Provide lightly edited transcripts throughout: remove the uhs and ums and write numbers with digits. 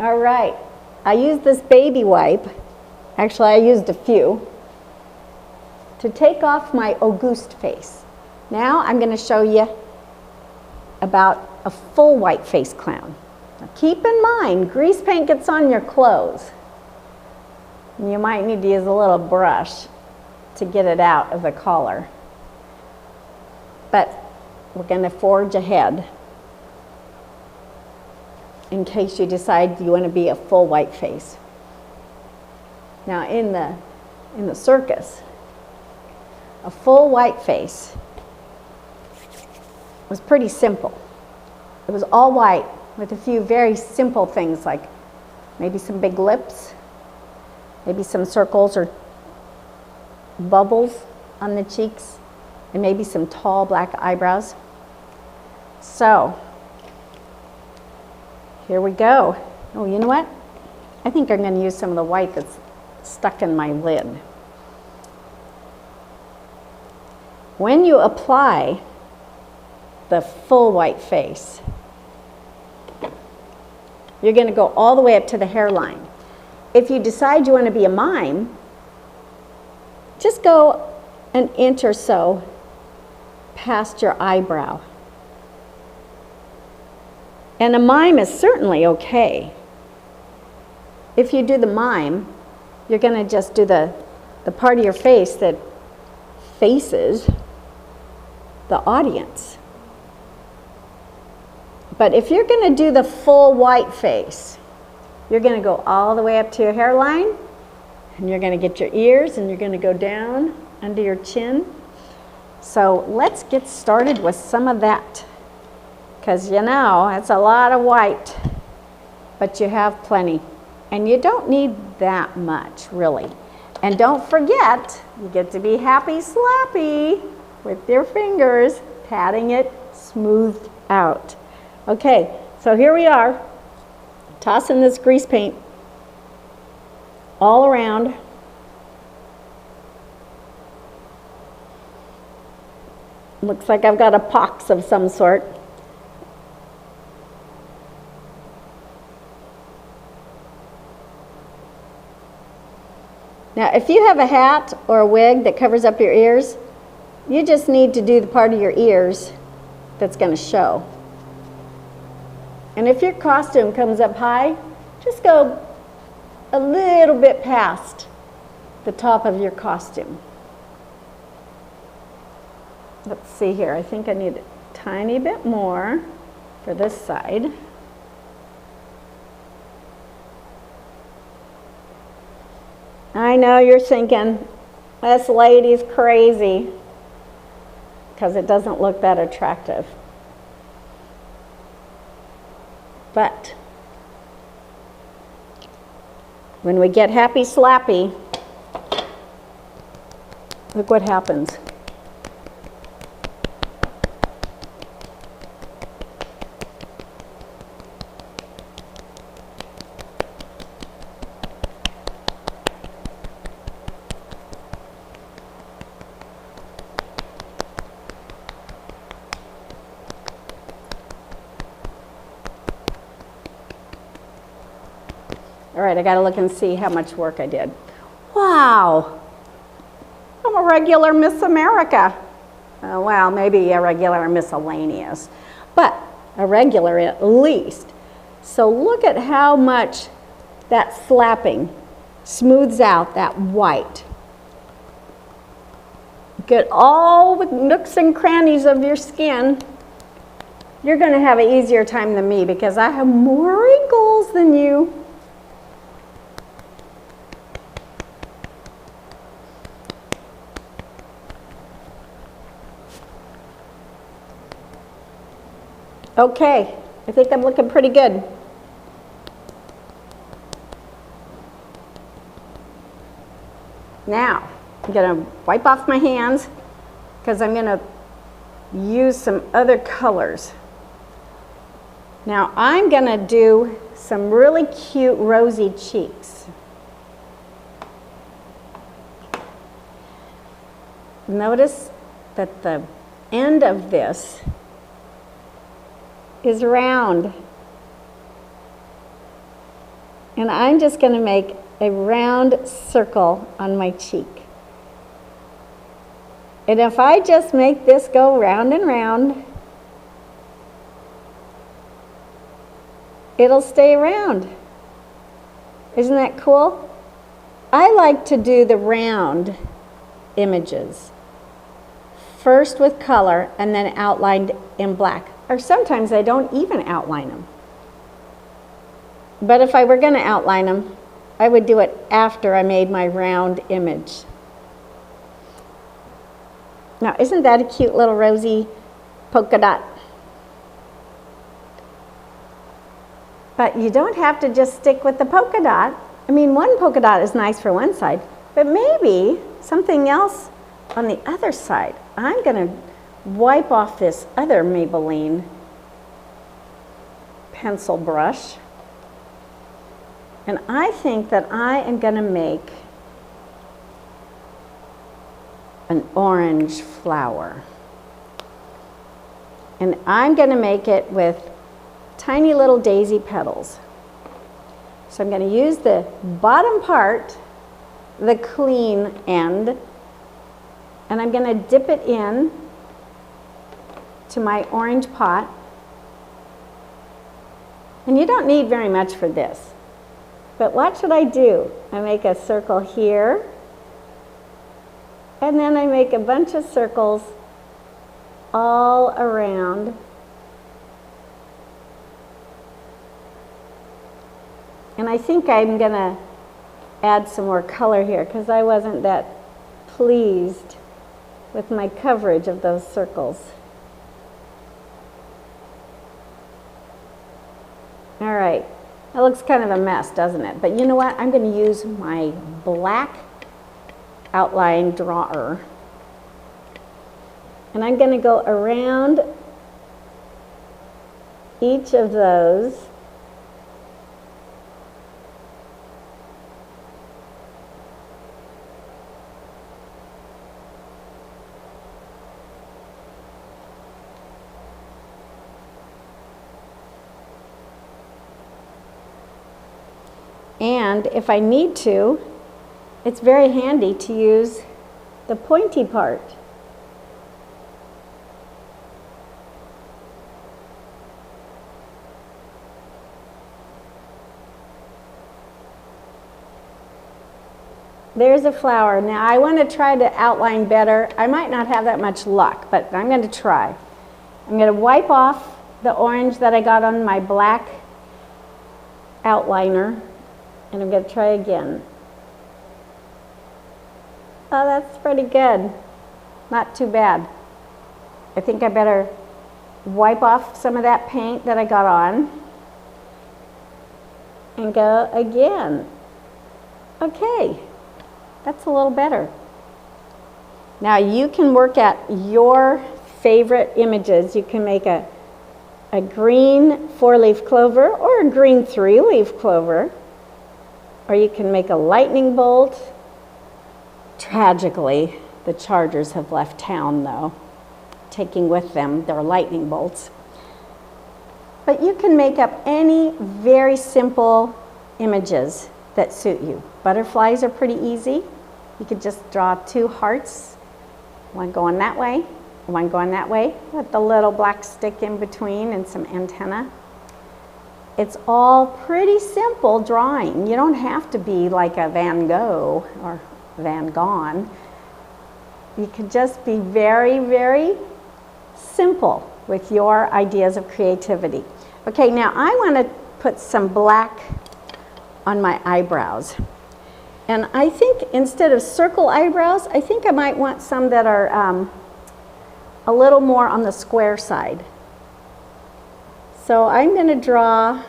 All right, I used this baby wipe, actually I used a few, to take off my august face. Now I'm going to show you about a full white face clown. Now keep in mind, grease paint gets on your clothes. You might need to use a little brush to get it out of the collar. But we're going to forge ahead in case you decide you want to be a full white face. Now in the circus, a full white face was pretty simple. It was all white with a few very simple things like maybe some big lips, maybe some circles or bubbles on the cheeks, and maybe some tall black eyebrows. So, here we go. Oh, you know what? I think I'm going to use some of the white that's stuck in my lid. When you apply the full white face, you're going to go all the way up to the hairline. If you decide you want to be a mime, just go an inch or so past your eyebrow. And a mime is certainly okay. If you do the mime, you're going to just do the part of your face that faces the audience. But if you're going to do the full white face, you're going to go all the way up to your hairline, and you're going to get your ears, and you're going to go down under your chin. So let's get started with some of that, because you know, it's a lot of white, but you have plenty. And you don't need that much, really. And don't forget, you get to be happy slappy with your fingers, patting it smooth out. Okay, so here we are, tossing this grease paint all around. Looks like I've got a pox of some sort. Now, if you have a hat or a wig that covers up your ears, you just need to do the part of your ears that's going to show. And if your costume comes up high, just go a little bit past the top of your costume. Let's see here. I think I need a tiny bit more for this side. I know you're thinking, this lady's crazy, because it doesn't look that attractive. But when we get happy slappy, look what happens. All right, I got to look and see how much work I did. Wow, I'm a regular Miss America. Well, maybe a regular miscellaneous, but a regular at least. So look at how much that slapping smooths out that white. Get all the nooks and crannies of your skin. You're going to have an easier time than me because I have more wrinkles than you. Okay, I think I'm looking pretty good. Now, I'm going to wipe off my hands because I'm going to use some other colors. Now, I'm going to do some really cute rosy cheeks. Notice that the end of this is round. And I'm just going to make a round circle on my cheek. And if I just make this go round and round, it'll stay round. Isn't that cool? I like to do the round images first with color and then outlined in black. Or sometimes I don't even outline them. But if I were going to outline them, I would do it after I made my round image. Now, isn't that a cute little rosy polka dot? But you don't have to just stick with the polka dot. I mean, one polka dot is nice for one side, but maybe something else on the other side. I'm going to wipe off this other Maybelline pencil brush. And I think that I am going to make an orange flower. And I'm going to make it with tiny little daisy petals. So I'm going to use the bottom part, the clean end, and I'm going to dip it in to my orange pot. And you don't need very much for this. But watch what I do. I make a circle here, and then I make a bunch of circles all around. And I think I'm going to add some more color here because I wasn't that pleased with my coverage of those circles. All right, that looks kind of a mess, doesn't it? But you know what? I'm going to use my black outline drawer. And I'm going to go around each of those. And if I need to, it's very handy to use the pointy part. There's a flower. Now I want to try to outline better. I might not have that much luck, but I'm going to try. I'm going to wipe off the orange that I got on my black outliner. And I'm going to try again. Oh, that's pretty good. Not too bad. I think I better wipe off some of that paint that I got on and go again. Okay, that's a little better. Now you can work at your favorite images. You can make a green 4-leaf clover or a green 3-leaf clover. Or you can make a lightning bolt. Tragically, the Chargers have left town though, taking with them their lightning bolts. But you can make up any very simple images that suit you. Butterflies are pretty easy. You could just draw 2 hearts, one going that way, one going that way, with the little black stick in between and some antenna. It's all pretty simple drawing. You don't have to be like a Van Gogh or Van Gogh. You can just be very, very simple with your ideas of creativity. Okay, now I want to put some black on my eyebrows. And I think instead of circle eyebrows, I think I might want some that are a little more on the square side. So I'm going to draw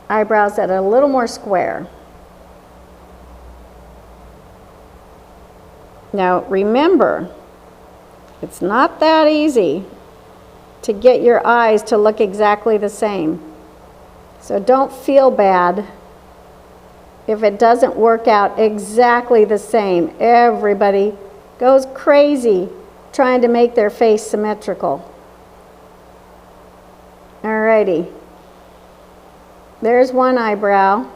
eyebrows that are a little more square. Now remember, it's not that easy to get your eyes to look exactly the same. So don't feel bad if it doesn't work out exactly the same. Everybody goes crazy trying to make their face symmetrical. Alrighty. There's one eyebrow.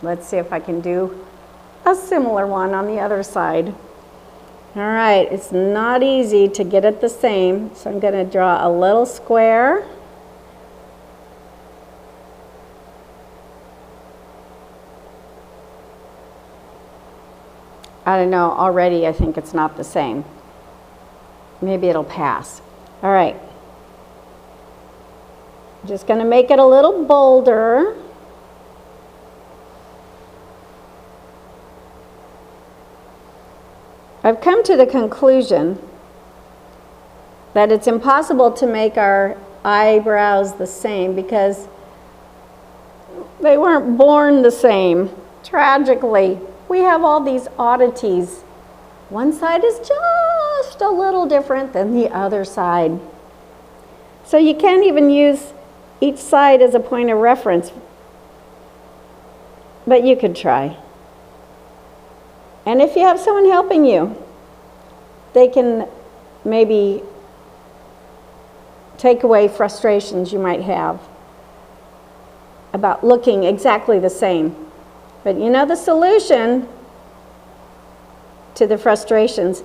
Let's see if I can do a similar one on the other side. All right, it's not easy to get it the same, so I'm going to draw a little square. I don't know, already I think it's not the same. Maybe it'll pass. All right. Just going to make it a little bolder. I've come to the conclusion that it's impossible to make our eyebrows the same because they weren't born the same. Tragically, we have all these oddities. One side is just a little different than the other side. So you can't even use each side as a point of reference, but you could try. And if you have someone helping you, they can maybe take away frustrations you might have about looking exactly the same. But you know the solution to the frustrations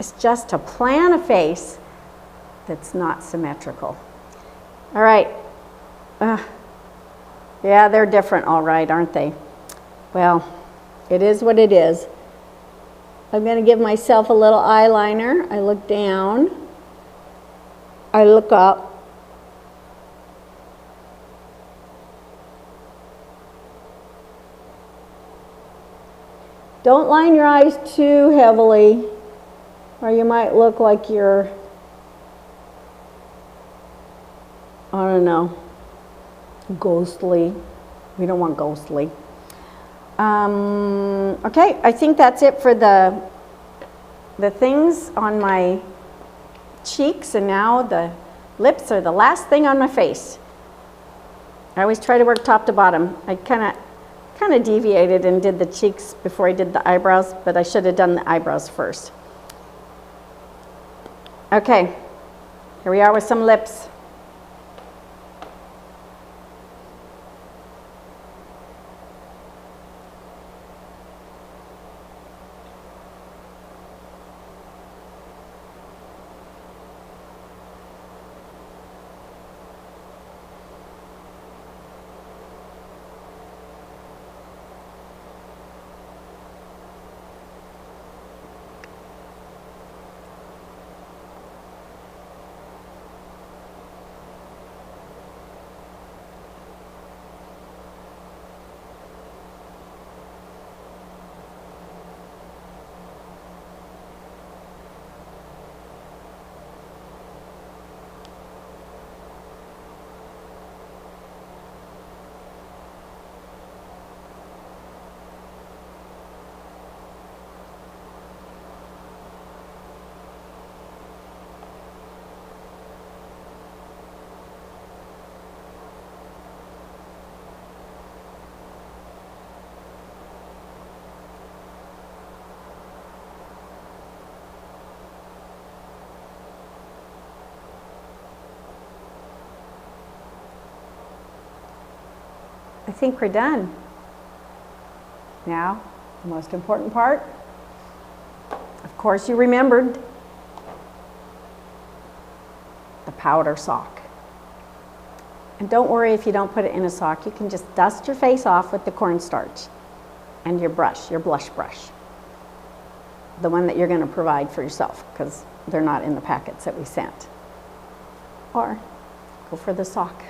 is just to plan a face that's not symmetrical. All right. Yeah, they're different, all right, aren't they? Well, it is what it is. I'm going to give myself a little eyeliner. I look down. I look up. Don't line your eyes too heavily, or you might look like you're, I don't know, ghostly. We don't want ghostly. Okay, I think that's it for the things on my cheeks, and now the lips are the last thing on my face. I always try to work top to bottom. I kind of deviated and did the cheeks before I did the eyebrows, but I should have done the eyebrows first. Okay, here we are with some lips. I think we're done. Now, the most important part. Of course, you remembered the powder sock. And don't worry if you don't put it in a sock. You can just dust your face off with the cornstarch and your brush, your blush brush. The one that you're going to provide for yourself, because they're not in the packets that we sent. Or go for the sock.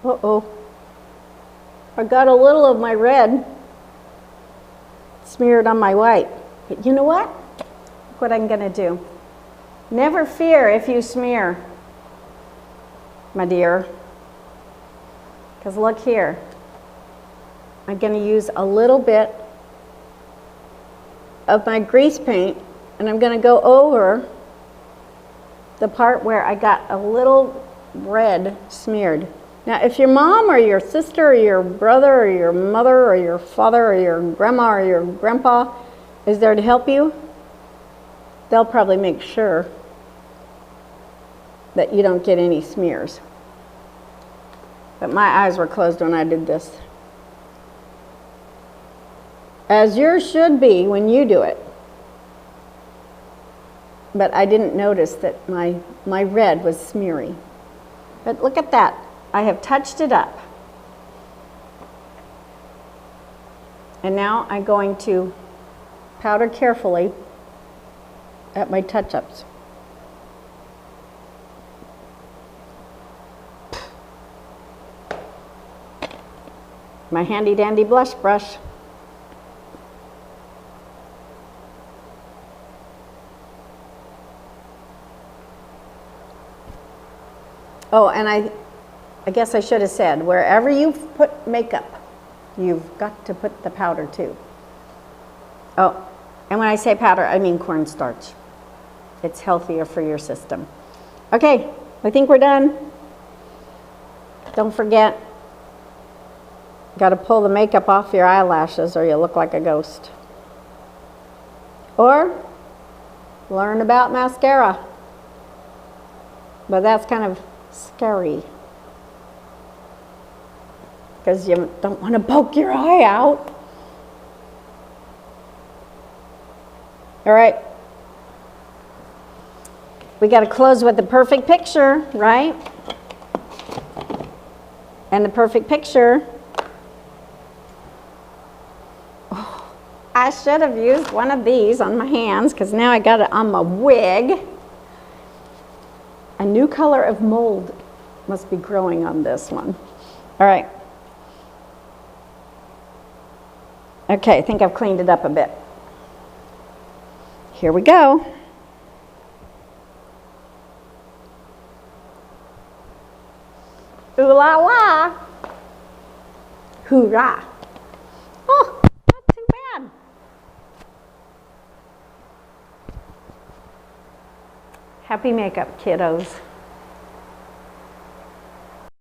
Uh-oh. I got a little of my red smeared on my white. But you know what? Look what I'm going to do. Never fear if you smear, my dear. Because look here. I'm going to use a little bit of my grease paint, and I'm going to go over the part where I got a little red smeared. Now, if your mom or your sister or your brother or your mother or your father or your grandma or your grandpa is there to help you, they'll probably make sure that you don't get any smears. But my eyes were closed when I did this. As yours should be when you do it. But I didn't notice that my red was smeary. But look at that. I have touched it up. And now I'm going to powder carefully at my touch-ups. My handy dandy blush brush. Oh, and I guess I should have said, wherever you put makeup, you've got to put the powder too. Oh, and when I say powder, I mean cornstarch. It's healthier for your system. Okay, I think we're done. Don't forget, got to pull the makeup off your eyelashes or you look like a ghost. Or learn about mascara. But that's kind of scary, because you don't want to poke your eye out. All right, we got to close with the perfect picture, right? And the perfect picture, oh, I should have used one of these on my hands, because now I got it on my wig. A new color of mold must be growing on this one. All right. Okay, I think I've cleaned it up a bit. Here we go. Ooh la la. Hoorah. Oh, not too bad. Happy makeup, kiddos.